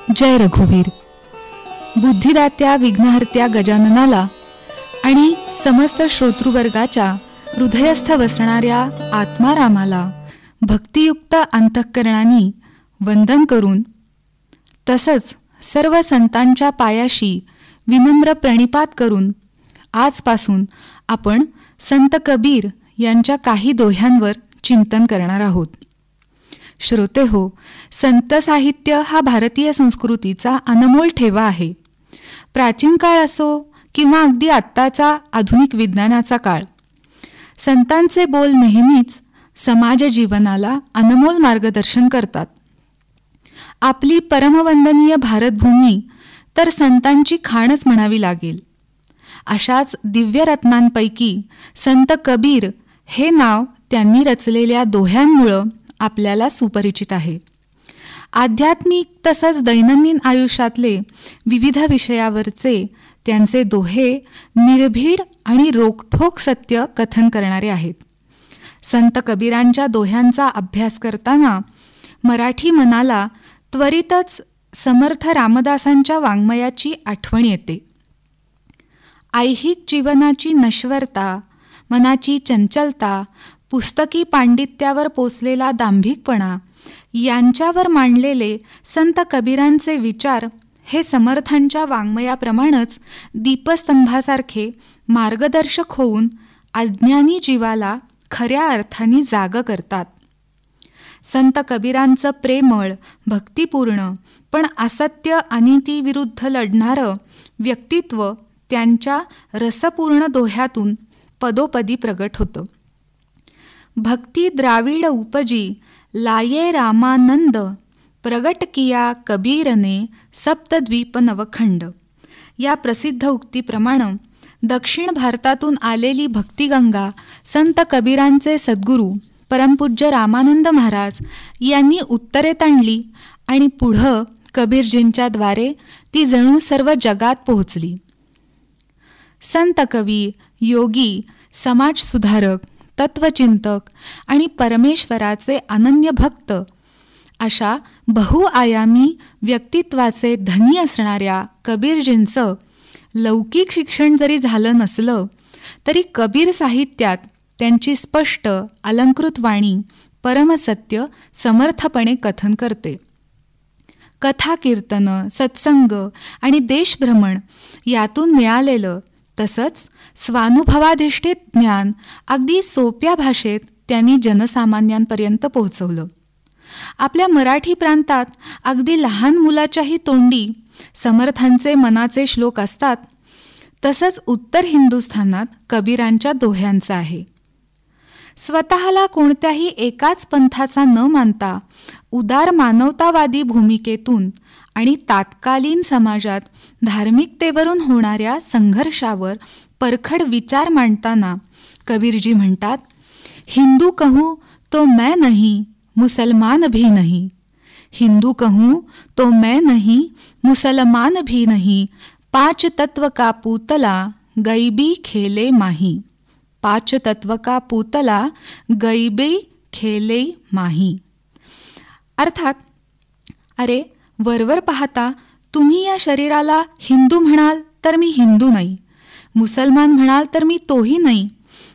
जय रघुवीर. बुद्धिदात्या विघ्नहर्त्या गजाननाला आणि समस्त श्रोतृवर्गाच्या हृदयस्थ वसणाऱ्या आत्मारामाला भक्तियुक्त अंतःकरणाने वंदन करून, तसंच सर्व संतांच्या पायाशी विनम्र प्रणिपात करून आजपासून आपण संत कबीर यांच्या काही दोह्यांवर चिंतन करणार आहोत. श्रोते हो, संत साहित्य हा भारतीय संस्कृतीचा अनमोल ठेवा आहे. प्राचीन काळ असो किंवा अगदी आत्ताचा आधुनिक विज्ञानाचा काळ, संतांचे बोल नेहमीच समाज जीवनाला अनमोल मार्गदर्शन करतात. आपली परमवंदनीय भारतभूमी तर संतांची खाणच म्हणावी लागेल. अशाच दिव्यरत्नांपैकी संत कबीर हे नाव त्यांनी रचलेल्या दोह्यांमुळं आपल्याला सुपरिचित आहे. आध्यात्मिक तसंच दैनंदिन आयुष्यातले विविध विषयावरचे त्यांचे दोहे निर्भीड आणि रोखठोक सत्य कथन करणारे आहेत. संत कबीरांच्या दोह्यांचा अभ्यास करताना मराठी मनाला त्वरितच समर्थ रामदासांच्या वाङ्मयाची आठवण येते. ऐहिक जीवनाची नश्वरता, मनाची चंचलता, पुस्तकी पांडित्यावर पोचलेला दांभिकपणा यांच्यावर मांडलेले संत कबीरांचे विचार हे समर्थांच्या वाङ्मयाप्रमाणेच दीपस्तंभासारखे मार्गदर्शक होऊन अज्ञानी जीवाला खऱ्या अर्थाने जाग करतात. संत कबीरांचं प्रेमळ, भक्तिपूर्ण पण असत्य अनितीविरुद्ध लढणारं व्यक्तित्व त्यांच्या रसपूर्ण दोह्यातून पदोपदी प्रगट होतं. भक्ती द्राविड उपजी लाये रामानंद, प्रगट किया कबीरने सप्तद्वीप नवखंड या प्रसिद्ध उक्तीप्रमाणे दक्षिण भारतातून आलेली भक्तिगंगा संत कबीरांचे सद्गुरू परमपूज्य रामानंद महाराज यांनी उत्तरेत आणली आणि पुढं कबीरजींच्या द्वारे ती जणू सर्व जगात पोहोचली. संत कवी, योगी, समाजसुधारक, तत्वचिंतक आणि परमेश्वराचे अनन्य भक्त अशा बहुआयामी व्यक्तित्वाचे धनी असणाऱ्या कबीरजींचं लौकिक शिक्षण जरी झालं नसलं तरी कबीर साहित्यात त्यांची स्पष्ट अलंकृत वाणी परमसत्य समर्थपणे कथन करते. कथा कीर्तन, सत्संग आणि देशभ्रमण यातून मिळालेलं तसंच स्वानुभवाधिष्ठित ज्ञान अगदी सोप्या भाषेत त्यांनी जनसामान्यांपर्यंत पोहोचवलं. आपल्या मराठी प्रांतात अगदी लहान मुलाच्याही तोंडी समर्थांचे मनाचे श्लोक असतात, तसंच उत्तर हिंदुस्थानात कबीरांच्या दोह्यांचं आहे. स्वतःला कोणत्याही एकाच पंथाचा न मानता उदार मानवतावादी भूमिकेतून आणि तात्कालीन समाजात धार्मिकतेवरून होणाऱ्या संघर्षावर परखड विचार मांडताना कबीरजी म्हणतात, हिंदू कहूँ तो मैं नहीं, मुसलमान भी नहीं. हिंदू कहूँ तो मैं नहीं, मुसलमान भी नहीं. पांच तत्व का पूतला गैबी खेले माही. पांच तत्व का पूतला गैबी खेले माही. अर्थात, अरे वरवर पाहता तुम्ही या शरीराला हिंदू म्हणाल तर मी हिंदू नाही, मुसलमान म्हणाल तर मी तोही नाही.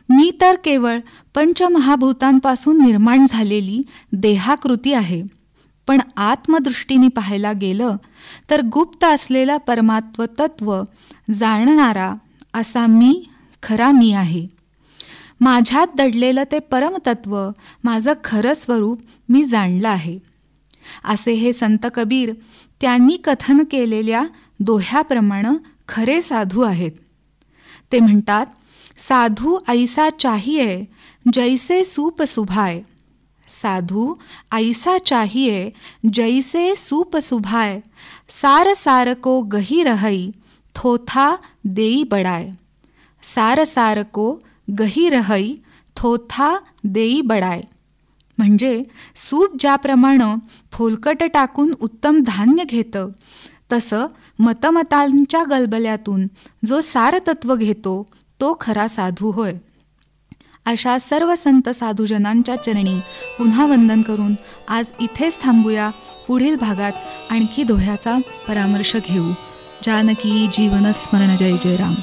मी तर केवळ पंचमहाभूतांपासून निर्माण झालेली देहाकृती आहे. पण आत्मदृष्टीने पाहायला गेलं तर गुप्त असलेला परमात्म तत्व जाणणारा असा मी खरा मी आहे. माझ्यात दडलेलं ते परमतत्व, माझं खरं स्वरूप मी जाणलं आहे. असे हे संत कबीर त्यांनी कथन केलेल्या दोह्याप्रमाणे खरे साधू आहेत. ते म्हणतात, साधू ऐसा चाहिए जैसे सूप सुभाय. साधू ऐसा चाहिए जैसे सूप सुभाय. सार सार को गही रहई थोथा देई बड़ाय. सार सार को गही रहई थोथा देई बड़ाय. म्हणजे सूप ज्याप्रमाणे फोलकट टाकून उत्तम धान्य घेतं, तसं मतमतांच्या गलबल्यातून जो सारतत्व घेतो तो खरा साधू होय. अशा सर्व संत साधुजनांच्या चरणी पुन्हा वंदन करून आज इथेच थांबूया. पुढील भागात आणखी दोह्याचा परामर्श घेऊ. जानकी जीवन स्मरण जय जय राम.